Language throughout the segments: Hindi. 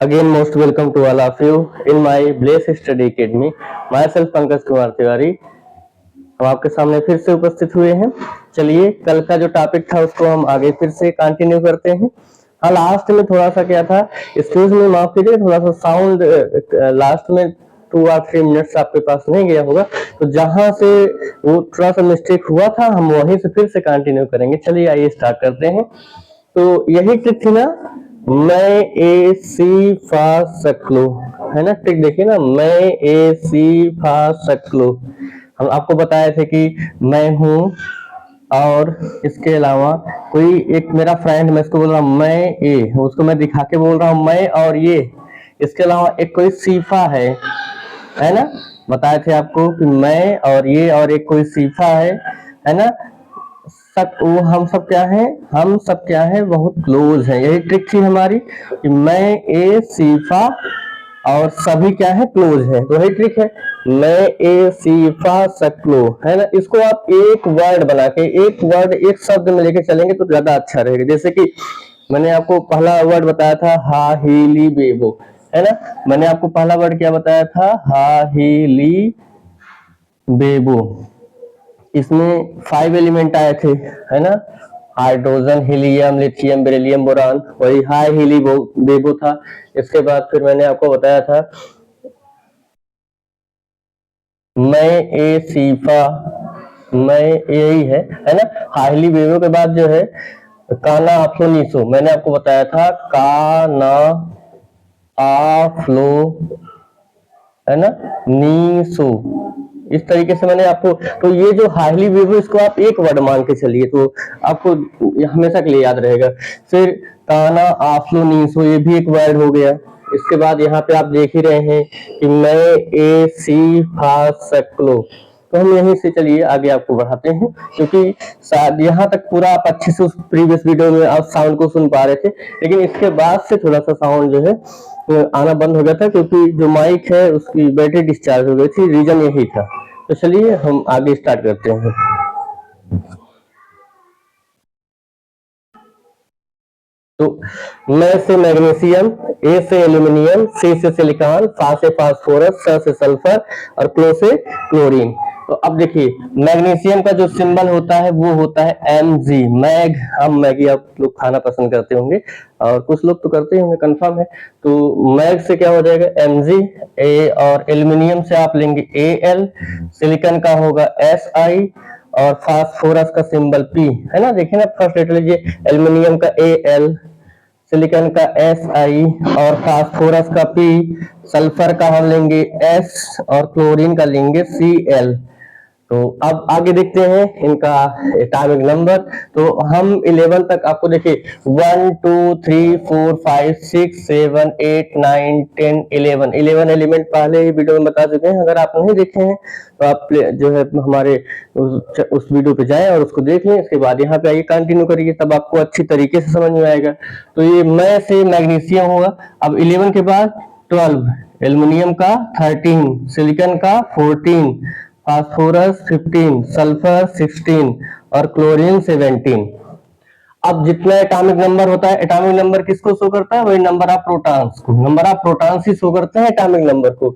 Again, most welcome to all of you in my Blaze Study Academy. Myself Pankaj Kumar Tiwari. हम आपके सामने फिर से उपस्थित हुए हैं। चलिए, कल का जो टॉपिक था उसको हम आगे फिर से कंटिन्यू करते हैं। हाँ, लास्ट में थोड़ा सा क्या था, एक्सक्यूज मी, माफ कीजिए, थोड़ा सा साउंड लास्ट में 2 और 3 मिनट्स आपके पास नहीं गया होगा, तो जहां से वो थोड़ा सा मिस्टेक हुआ था हम वहीं से फिर से कंटिन्यू करेंगे। चलिए आइए स्टार्ट करते हैं। तो यही ट्रिक थी ना, मैं ए सी फा सकलो, है ना। ट्रिक देखिए ना, मैं ए सी फा सकलो। हम आपको बताए थे कि मैं हूं और इसके अलावा कोई एक मेरा फ्रेंड, मैं इसको बोल रहा हूं मैं ए, उसको मैं दिखा के बोल रहा हूं मैं और ये। इसके अलावा एक कोई सीफा है ना। बताए थे आपको कि मैं और ये और एक कोई सीफा है ना। सब वो हम सब क्या है, हम सब क्या है, बहुत क्लोज है। यही ट्रिक थी हमारी कि मैं ए सीफा और सभी क्या है, क्लोज है। तो वही ट्रिक है, मैं ए सीफा सकलो, है ना। इसको आप एक वर्ड बना के, एक वर्ड एक शब्द में लेके चलेंगे तो ज्यादा अच्छा रहेगा। जैसे कि मैंने आपको पहला वर्ड बताया था हा हीली बेबो, है ना। मैंने आपको पहला वर्ड क्या बताया था, हा हीली बेबो। इसमें 5 एलिमेंट आए थे, है ना। Hydrogen, helium, lithium, beryllium, boron. वही हाई हीली बेबो था। इसके बाद फिर मैंने आपको बताया था मैं ए सीफा, मैं यही है ना। हाईली बेबो के बाद जो है काना आफ्लोनीसो, मैंने आपको बताया था काना आफ्लो, है ना, नीसो। इस तरीके से मैंने आपको, तो ये जो हाईली वेव, इसको आप एक वर्ड मान के चलिए तो आपको हमेशा के लिए याद रहेगा। फिर काना आफ्लो नीसो, ये भी एक वर्ड हो गया। इसके बाद यहाँ पे आप देख ही रहे हैं कि मैं ए सी फा सकलो। तो हम यहीं से चलिए आगे आपको बढ़ाते हैं, क्योंकि शायद यहाँ तक पूरा आप अच्छे से उस प्रीवियस वीडियो में आप साउंड को सुन पा रहे थे, लेकिन इसके बाद से थोड़ा सा साउंड जो है आना बंद हो गया था, क्योंकि जो माइक है उसकी बैटरी डिस्चार्ज हो गई थी। रीजन यही था। तो चलिए हम आगे स्टार्ट करते हैं। तो मैं से मैग्नीशियम, ए से एल्यूमिनियम, सी से सिलिकॉन, फा से फास्फोरस, स से सल्फर और क्लो से क्लोरीन। तो अब देखिए, मैग्नीशियम का जो सिंबल होता है वो होता है Mg, मैग। हम मैगी आप लोग खाना पसंद करते होंगे और कुछ लोग तो करते होंगे, कंफर्म है। तो मैग से क्या हो जाएगा, Mg। ए और एल्यूमिनियम से आप लेंगे Al, सिलिकॉन का होगा Si और फास्फोरस का सिंबल P, है ना। देखिए ना, फर्स्ट लेटर लीजिए, एल्यूमिनियम का Al, सिलिकॉन का Si और फास्फोरस का P, सल्फर का हम लेंगे S और क्लोरीन का लेंगे Cl। तो अब आगे देखते हैं इनका एटॉमिक नंबर। तो हम 11 तक आपको देखिए 1 2 3 4 5 6 7 8 9 10 11 एलिमेंट पहले ही वीडियो में बता चुके हैं। अगर आप नहीं देखे हैं तो आप जो है हमारे उस वीडियो पे जाएं और उसको देख लें। इसके बाद यहाँ पे आइए कंटिन्यू करिए, तब आपको अच्छी तरीके से समझ में आएगा। तो ये मैं से मैग्नीशियम होगा। अब 11 के बाद 12, एल्युमिनियम का 13, सिलिकॉन का 14, फास्फोरस 15, सल्फर 16 और क्लोरीन 17। अब जितना एटॉमिक नंबर होता है, एटॉमिक नंबर किसको शो करता है, वही नंबर ऑफ प्रोटॉन्स को। Number of protons he show करते हैं एटॉमिक नंबर को।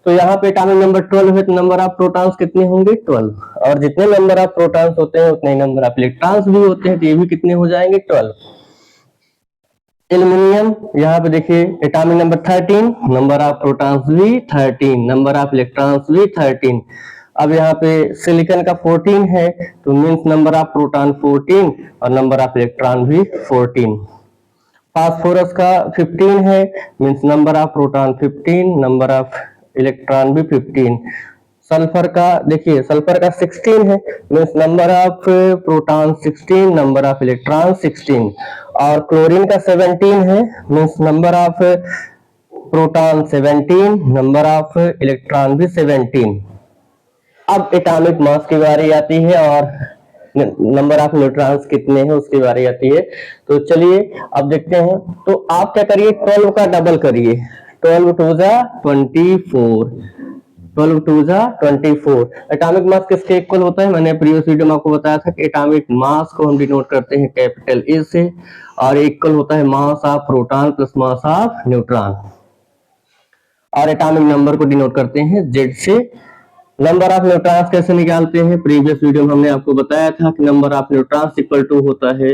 तो यहाँ पे एटॉमिक नंबर 12 है, तो नंबर ऑफ प्रोटॉन्स कितने होंगे, 12। और जितने नंबर ऑफ प्रोटॉन्स होते हैं उतने ही नंबर ऑफ इलेक्ट्रॉन्स भी होते हैं, तो ये भी कितने हो जाएंगे, 12। एल्युमिनियम, यहाँ पे देखिए atomic number 13, number of protons भी 13, नंबर ऑफ इलेक्ट्रॉन्स भी 13। अब यहाँ पे सिलिकॉन का 14 है, तो मीन्स नंबर ऑफ प्रोटॉन 14 और नंबर ऑफ इलेक्ट्रॉन भी 14। फास्फोरस का 15 है, means number of proton 15, number of electron भी 15। सल्फर का देखिए, सल्फर का 16 है, means number of proton 16, number of electron 16। और क्लोरीन का 17 है, means number of proton 17, number of electron भी 17। अब एटॉमिक मास की बारी आती है और नंबर ऑफ न्यूट्रॉन्स कितने हैं उसकी बारी आती है। तो चलिए अब देखते हैं। तो आप क्या करिए, 12 का डबल करिए, 12 टू जा 24, 12 टू जा 24। एटॉमिक मास किसके इक्वल होता है, मैंने प्रीवियस वीडियो में आपको बताया था कि एटॉमिक मास को हम डिनोट करते हैं कैपिटल ए से, और इक्वल होता है mass of proton plus mass of neutron. और एटॉमिक नंबर को डिनोट करते हैं Z से। नंबर ऑफ न्यूट्रॉन्स कैसे निकालते हैं, प्रीवियस वीडियो में हमने आपको बताया था कि number of neutrons equal to होता है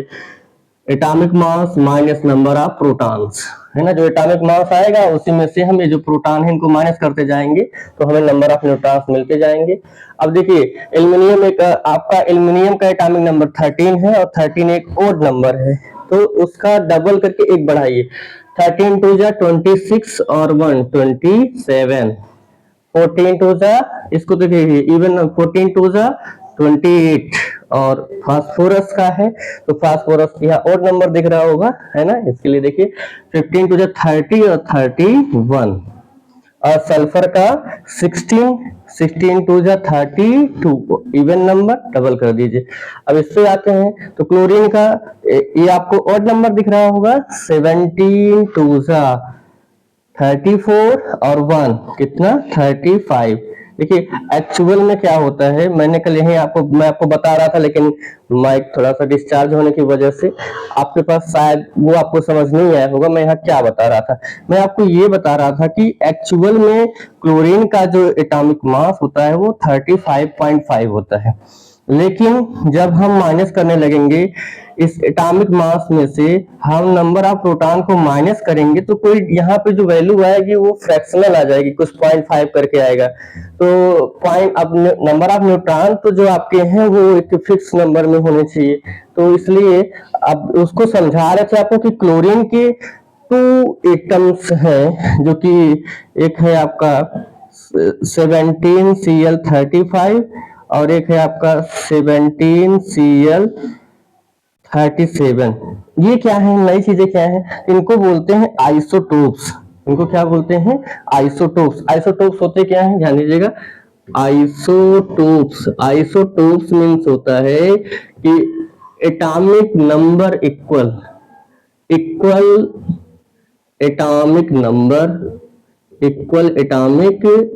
atomic mass minus number of protons, है ना। जो एटॉमिक मास आएगा उसी में से हम ये जो प्रोटॉन है इनको माइनस करते जाएंगे तो हमें नंबर ऑफ न्यूट्रॉन्स मिलते जाएंगे। अब देखिए एल्युमिनियम एक आपका एल्युमिनियम का एटॉमिक नंबर 13 है और 13 एक ओड नंबर है, तो उसका डबल करके एक बढ़ाइए। 13 टू जा 26 और 1 27, 14 टू जा इसको देखिए इवन 14 टू जा 28 और फास्फोरस का है तो फास्फोरस यहाँ और नंबर दिख रहा होगा, है ना। इसके लिए देखिए 15 टू जा 30 और 31 और सल्फर का 16 टू जा 32 इवन नंबर डबल कर दीजिए। अब इस पे आते हैं तो क्लोरीन का ये आपको ऑड नंबर दिख रहा होगा 17 टू जा 34 और 1 कितना 35। देखिए एक्चुअल में क्या होता है, मैंने कल यही मैं आपको बता रहा था लेकिन माइक थोड़ा सा डिस्चार्ज होने की वजह से आपके पास शायद वो आपको समझ नहीं आया होगा। मैं यहाँ क्या बता रहा था, मैं आपको ये बता रहा था कि एक्चुअल में क्लोरीन का जो एटॉमिक मास होता है वो 35.5 होता है, लेकिन जब हम माइनस करने लगेंगे इस एटॉमिक मास में से हम नंबर ऑफ प्रोटॉन को माइनस करेंगे तो कोई यहाँ पे जो वैल्यू आएगी वो फ्रैक्शनल आ जाएगी, कुछ 0.5 करके आएगा। तो पॉइंट अब नंबर ऑफ न्यूट्रॉन तो जो आपके हैं वो एक फिक्स नंबर में होने चाहिए, तो इसलिए अब उसको समझा रहे थे आपको कि क्लोरीन के 2 एटम्स हैं जो कि एक है आपका 17Cl35 और एक है आपका 17Cl37। ये क्या है, नई चीजें क्या है, इनको बोलते हैं आइसोटोप्स। इनको क्या बोलते हैं, आइसोटोप्स। आइसोटोप्स होते क्या है, ध्यान दीजिएगा। आइसोटोप्स, आइसोटोप्स मीन्स होता है कि atomic number equal atomic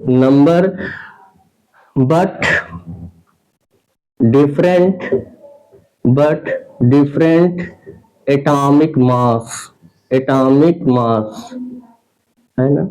number but different atomic mass, है ना।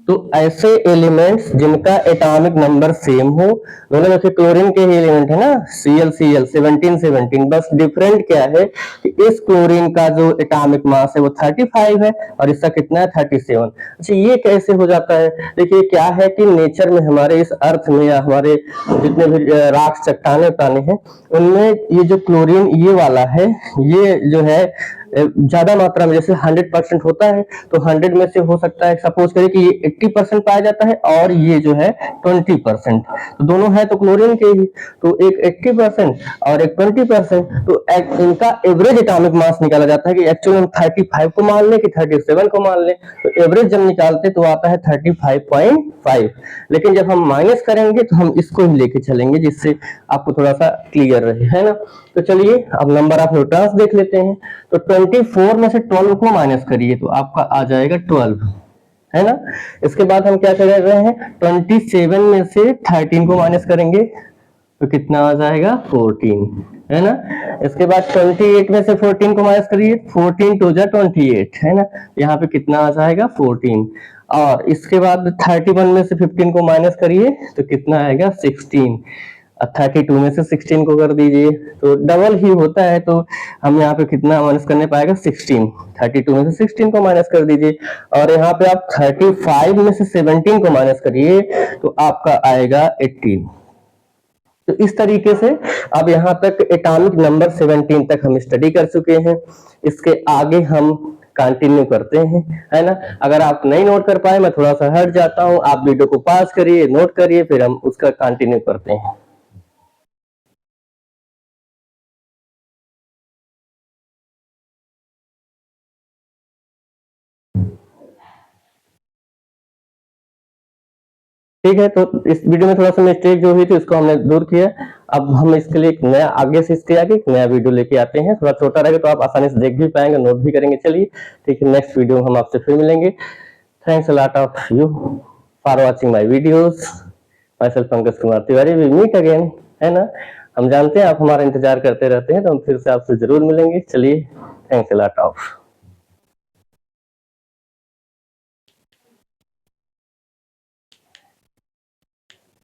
तो ऐसे एलिमेंट्स जिनका एटॉमिक नंबर सेम हो, दोनों में से क्लोरीन के ही एलिमेंट है ना, Cl 17, बस डिफरेंट क्या है कि इस क्लोरीन का जो एटॉमिक मास है वो 35 है और इसका कितना है 37। अच्छा ये कैसे हो जाता है, देखिए क्या है कि नेचर में हमारे इस अर्थ में या हमारे जितने भी राख चट्टाने पाने हैं उनमें ये जो क्लोरीन ये वाला है ये जो है ज्यादा मात्रा में, जैसे 100% होता है तो 100 में से हो सकता है सपोज करें कि ये 80% पाया जाता है और ये जो है 20%, तो दोनों है तो क्लोरीन के ही, तो एक 80% और एक 20%, तो इनका एवरेज एटॉमिक मास निकाला जाता है कि एक्चुअली हम 35 को मान लें कि 37 को मान लें, तो एवरेज जब निकालते तो आता है 35.5। लेकिन जब हम माइनस करेंगे तो हम इसको ही लेके चलेंगे जिससे आपको थोड़ा सा क्लियर रहे, है ना। तो चलिए अब नंबर ऑफ न्यूट्रॉन्स देख लेते हैं। तो 24 में से 12 को माइनस करिए तो आपका आ जाएगा 12, है ना। इसके बाद हम क्या कर रहे हैं, 27 में से 13 को माइनस करेंगे तो कितना आ जाएगा 14, है ना। इसके बाद 28 में से 14 को माइनस करिए, 14 टू जा 28, है ना। यहाँ पे कितना आ जाएगा 14, और इसके बाद 31 में से 15 को माइनस करिए तो कितना आएगा 16, 32 में से 16 को कर दीजिए तो डबल ही होता है, तो हम यहाँ पे कितना माइनस करने पाएगा 16, 32 में से 16 को माइनस कर दीजिए, और यहाँ पे आप 35 में से 17 को माइनस करिए तो आपका आएगा 18। तो इस तरीके से अब यहाँ तक एटॉमिक नंबर 17 तक हम स्टडी कर चुके हैं। इसके आगे हम कंटिन्यू करते हैं, है ना। अगर आप नहीं नोट कर पाए मैं थोड़ा सा हट जाता हूँ, आप वीडियो को पॉज करिए, नोट करिए, फिर हम उसका कंटिन्यू करते हैं। ठीक है, तो इस वीडियो में थोड़ा सा मिस्टेक जो हुई थी उसको हमने दूर किया। अब हम इसके लिए एक नया आगे से इसके आगे एक नया वीडियो लेके आते हैं, थोड़ा छोटा रहेगा तो आप आसानी से देख भी पाएंगे, नोट भी करेंगे। चलिए ठीक है, नेक्स्ट वीडियो हम आपसे फिर मिलेंगे। Thanks a lot of you for watching my videos. Myself Pankaj Kumar Tiwari, we meet again, है ना। हम जानते हैं आप हमारा इंतजार करते रहते हैं, तो हम फिर से आपसे जरूर मिलेंगे। चलिए, थैंक्स अ लॉट ऑफ।